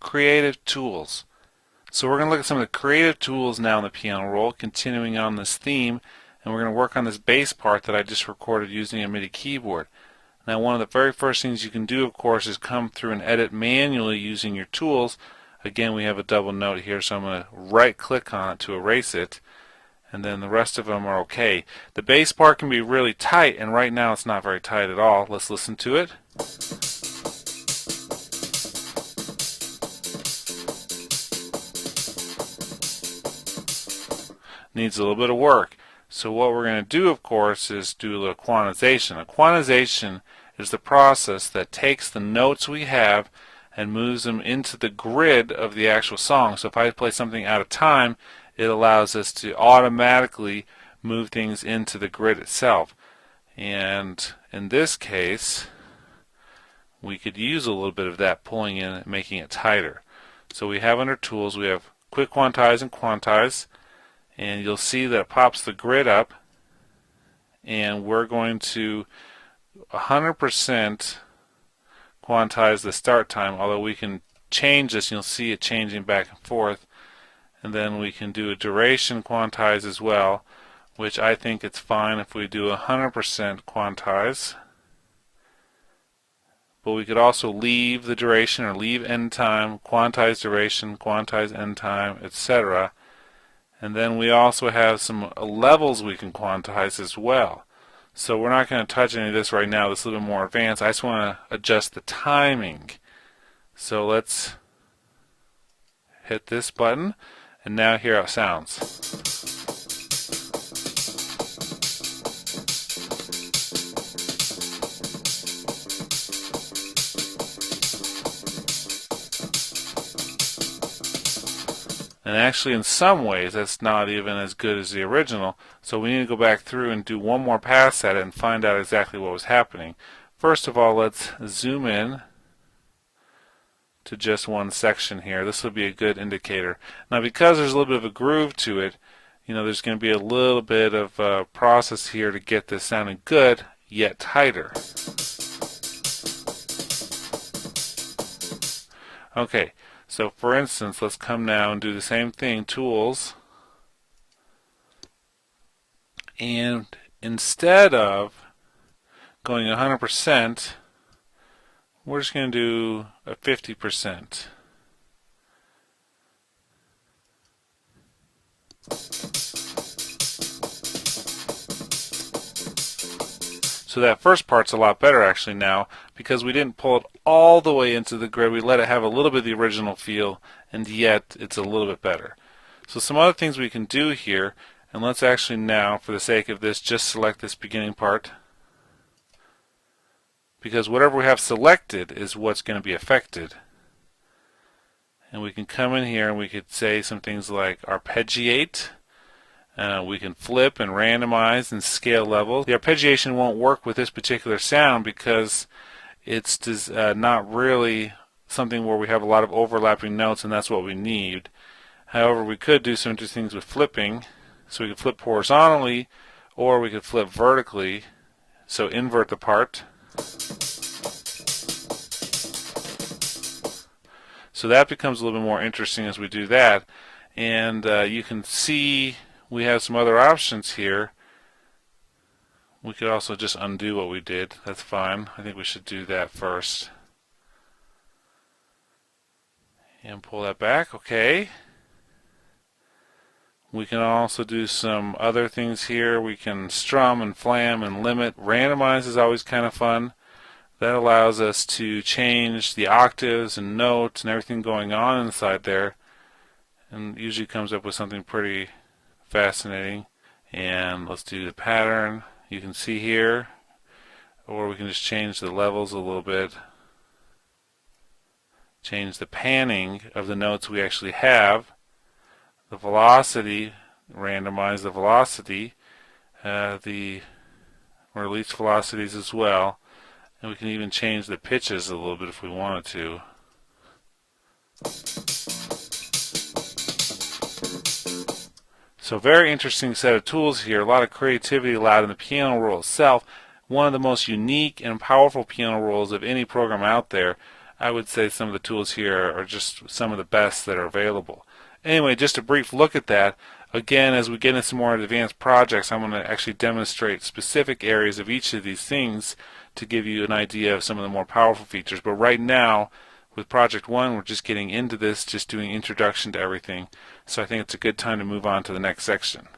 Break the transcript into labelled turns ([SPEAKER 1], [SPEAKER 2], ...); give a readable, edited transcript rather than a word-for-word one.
[SPEAKER 1] creative tools. So we're going to look at some of the creative tools now in the piano roll, continuing on this theme, and we're going to work on this bass part that I just recorded using a MIDI keyboard. Now one of the very first things you can do, of course, is come through and edit manually using your tools. Again, we have a double note here, so I'm going to right click on it to erase it, and then the rest of them are okay. The bass part can be really tight, and right now it's not very tight at all. Let's listen to it. Needs a little bit of work. So what we're going to do, of course, is do a little quantization. A quantization is the process that takes the notes we have and moves them into the grid of the actual song. So if I play something out of time, it allows us to automatically move things into the grid itself. And in this case, we could use a little bit of that, pulling in and making it tighter. So we have under tools, we have quick quantize and quantize, and you'll see that it pops the grid up, and we're going to 100% quantize the start time, although we can change this. You'll see it changing back and forth. And then we can do a duration quantize as well, which I think it's fine if we do 100% quantize. But we could also leave the duration or leave end time, quantize duration, quantize end time, etc. And then we also have some levels we can quantize as well. So we're not going to touch any of this right now. This is a little bit more advanced. I just want to adjust the timing. So let's hit this button, and now hear how it sounds. And actually, in some ways, that's not even as good as the original. So we need to go back through and do one more pass at it and find out exactly what was happening. First of all, let's zoom in to just one section here. This will be a good indicator. Now, because there's a little bit of a groove to it, there's going to be a little bit of a process here to get this sounding good, yet tighter. Okay. So for instance, let's come now and do the same thing, tools, and instead of going 100%, we're just going to do a 50%. So that first part's a lot better actually now, because we didn't pull it all the way into the grid. We let it have a little bit of the original feel, and yet it's a little bit better. So some other things we can do here, and let's actually now, for the sake of this, just select this beginning part, because whatever we have selected is what's going to be affected. And we can come in here and we could say some things like arpeggiate. We can flip and randomize and scale levels. The arpeggiation won't work with this particular sound because it's not really something where we have a lot of overlapping notes, and that's what we need. However, we could do some interesting things with flipping. So we could flip horizontally, or we could flip vertically. So invert the part. So that becomes a little bit more interesting as we do that. And you can see we have some other options here. We could also just undo what we did. That's fine. I think we should do that first. And pull that back. Okay. We can also do some other things here. We can strum and flam and limit. Randomize is always kind of fun. That allows us to change the octaves and notes and everything going on inside there, and usually comes up with something pretty fascinating. And let's do the pattern. You can see here, or we can just change the levels a little bit, change the panning of the notes we actually have, the velocity, randomize the velocity, the release velocities as well, and we can even change the pitches a little bit if we wanted to. So very interesting set of tools here, a lot of creativity allowed in the piano roll itself. One of the most unique and powerful piano rolls of any program out there. I would say some of the tools here are just some of the best that are available. Anyway, just a brief look at that. Again, as we get into some more advanced projects, I'm going to actually demonstrate specific areas of each of these things to give you an idea of some of the more powerful features. But right now, with Project 1, we're just getting into this, just doing introduction to everything. So I think it's a good time to move on to the next section.